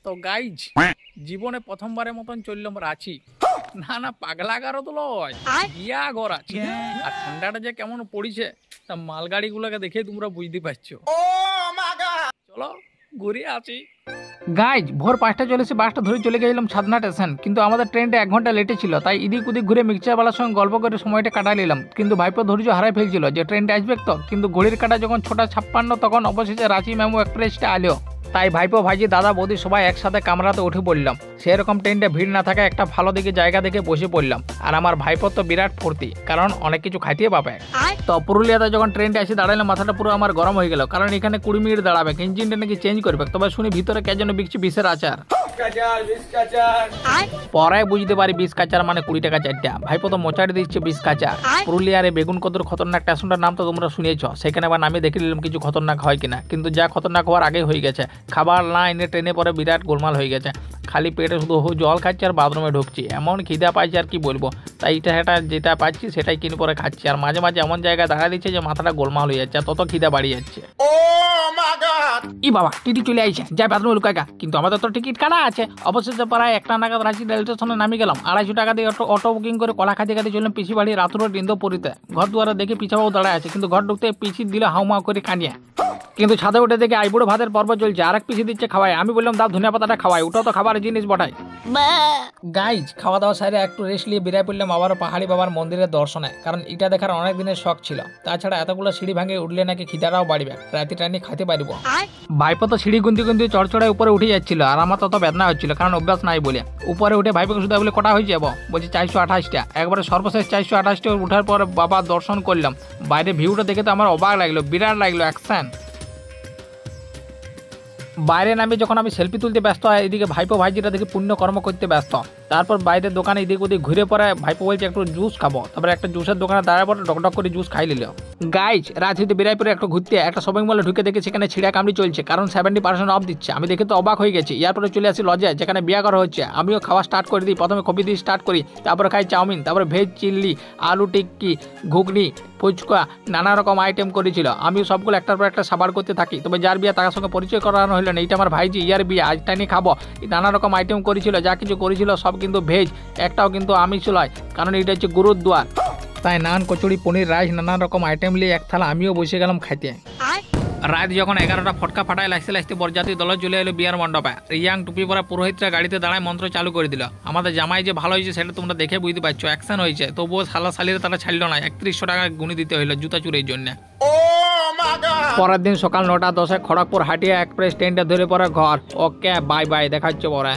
তো গাইজ জীবনে প্রথমবারের মতন চললাম রাঁচি। না পাগলাগারও তো লয়, গিয়া ঘর আছে। আর ঠান্ডাটা যে কেমন পড়িছে তা মালগাড়ি গুলোকে দেখে তোমরা বুঝতে পারছো। চলো ঘুরে আছি। গাইজ ভোর 5:40 বাসটা ধরে চলে গেছিলাম ছাদনা স্টেশন, কিন্তু আমাদের ট্রেনটা 1 ঘন্টা লেটে ছিল, তাই এদিক ওদিক ঘুরে মিক্সচারওয়ালার সঙ্গে গল্প করে সময়টা কাটাই নিলাম। কিন্তু ভাইপো ধৈর্য হারাই ফেলছিল যে ট্রেনটা আসবে তো, কিন্তু ঘড়ির কাটা যখন 6:56 তখন অবশেষে রাঁচি মেমো এক্সপ্রেসটা আলো। তাই ভাইপো ভাইজি দাদা বৌদি সবাই একসাথে কামরাতে উঠে পড়লাম। সেরকম ট্রেনটা ভিড় না থাকা একটা ভালো দিকে জায়গা দেখে বসে পড়লাম। আর আমার ভাইপো তো বিরাট ফুর্তি, কারণ অনেক কিছু খাইতে পাবে। তো পুরুলিয়াতে যখন ট্রেনটা এসে দাঁড়ালে মাথাটা পুরো আমার গরম হয়ে গেল, কারণ এখানে 20 মিনিট দাঁড়াবে, ইঞ্জিনটা নাকি চেঞ্জ করবে। তবে শুনি ভিতরে কে যেন বিকছি 20-এর আচার। পরে বুঝতে পারি 20 কাচার মানে 20 টাকা 4টা। ভাইপো তো মোচাড়ি দিচ্ছে 20 কাচার। পুরুলিয়ার বেগুন কদর খতরনাক স্টেশনটার নাম তো তোমরা শুনেছ, সেখানে আবার নামে দেখে নিলাম কিছু খতরনাক হয় কিনা, কিন্তু যা খতরনাক হওয়ার আগে হয়ে গেছে। খাবার না এনে ট্রেনে পরে বিরাট গোলমাল হয়ে গেছে। খালি পেটে শুধু জল খাচ্ছি আর বাথরুমে ঢুকছি, এমন খিদা পাইছি আর কি বলবো। তাই এটা যেটা পাচ্ছি সেটাই কিনে পরে খাচ্ছি। আর মাঝে মাঝে এমন জায়গায় দাঁড়া দিচ্ছে যে মাথাটা গোলমাল হয়ে যাচ্ছে, তত খিদা বাড়ি যাচ্ছে। ই বাবা টিটি চলে আইছে, যাই বাথরুমে লুকাইকা। কিন্তু আমাদের তো টিকিট কাটা আছে। অবশেষে প্রায় 1টা নাগাদ রাঁচি রেল স্টেশনে নামি গেলাম। 250 টাকা দিয়ে অটো বুকিং করে কলা খাতে খাতে চললাম পিসি বাড়ি রাতুর ইন্দোপুরীতে। ঘর দুয়ারে দেখে পিছাবাবু দাঁড়ায় আছে, কিন্তু ঘর ঢুকতে পিছি দিল হাউমাউ করে কানিয়ে। কিন্তু ছাদে উঠে দেখে আইবুড়ো ভাতের পর্ব চলছে, আরেক পিসি দিচ্ছে খাওয়াই। আমি বললাম দাও ধনিয়া পাতাটা খাওয়াই, ওটাও তো খাবার জিনিস বটাই। গাইজ খাওয়া দাওয়া সাইডে একটু রেস্ট নিয়ে বেরিয়ে পড়লাম আবারও পাহাড়ি বাবার মন্দিরের দর্শনে, কারণ এটা দেখার অনেক দিনের শখ ছিল। তাছাড়া এতগুলো সিঁড়ি ভাঙে উঠলে নাকি খিদাটাও বাড়বে, রাতে টাইনি খাইতে পারবো। ভাইপো তো সিঁড়ি গুনতি গুনতি চড়চড়ায় উপরে উঠে যাচ্ছিল, আর আমার তত বেদনা হচ্ছিল, কারণ অভ্যাস নাই বলে। উপরে উঠে ভাইপোকে শুধু বলে কটা হয়ে যাবো, বলছি 428টা। একবারে সর্বশেষ 428টা উঠার পর বাবার দর্শন করলাম। বাইরে ভিউটা দেখে তো আমার অবাক লাগলো, বিরাট লাগলো অ্যাকশন। বাইরে নামে যখন আমি সেলফি তুলতে ব্যস্ত হয়, এদিকে ভাইপো ভাইজিটা দেখে পুণ্য কর্ম করতে ব্যস্ত। তারপর বাইরের দোকানে এদিক ওদিক ঘুরে পড়ে ভাইপো বলছে একটু জুস খাবো। তারপরে একটা জুসের দোকানে দাঁড়ায় পরে ডকডক করে জুস খাই নিল। গাইজ রাজনীতি বিরাইপুরে একটু ঘুরতে একটা শপিং মলে ঢুকে দেখে সেখানে ছিঁড়া কামড়ি চলছে, কারণ 70% অফ দিচ্ছে। আমি দেখে তো অবাক হয়ে গেছি। এরপরে চলে আসি লজে, যেখানে বিয়া করা হচ্ছে। আমিও খাওয়া স্টার্ট করে দিই। প্রথমে কফি দিয়ে স্টার্ট করি, তারপরে খাই চাউমিন, তারপরে ভেজ চিল্লি, আলু টিক্কি, ঘুগনি, ফুচকা, নানা রকম আইটেম করেছিল। আমিও সবগুলো একটার পর একটা সাবার করতে থাকি। তবে যার বিয়া তার সঙ্গে পরিচয় করানো হলো না, এইটা আমার ভাইজি, ইয়ার বিয়ে, আজটা নিয়ে খাবো। নানা রকম আইটেম করেছিল, যা কিছু করেছিল সব কিন্তু ভেজ, একটাও কিন্তু আমিষ নয়, কারণ এটা হচ্ছে গুরুদ্বার। তাই নান, কচুরি, পনির, রাইস, নানা রকম আইটেম নিয়ে এক থালা আমিও বসে গেলাম খাইতে। রাত যখন 11টা ফটকা ফাটায় লাগতে লাগতে বরযাত্রী দল চলে এলো বিয়ার মণ্ডপে। রিয়াং টুপি পরা পুরোহিতরা গাড়িতে দাঁড়ায় মন্ত্র চালু করে দিল। আমাদের জামাই যে ভালো হয়েছে সেটা তোমরা দেখে বুঝতে পারছো, অ্যাকশন হয়েছে। তবুও সালা সালিরা তারা ছাড়লো না, 3100 টাকা গুনি দিতে হইলো জুতা চুরির জন্য। পরের দিন সকাল 9টা 10 খড়গপুর হাটিয়া এক্সপ্রেস ট্রেনটা ধরে পড়ে ঘর। ওকে বাই বাই, দেখা হচ্ছে পরে।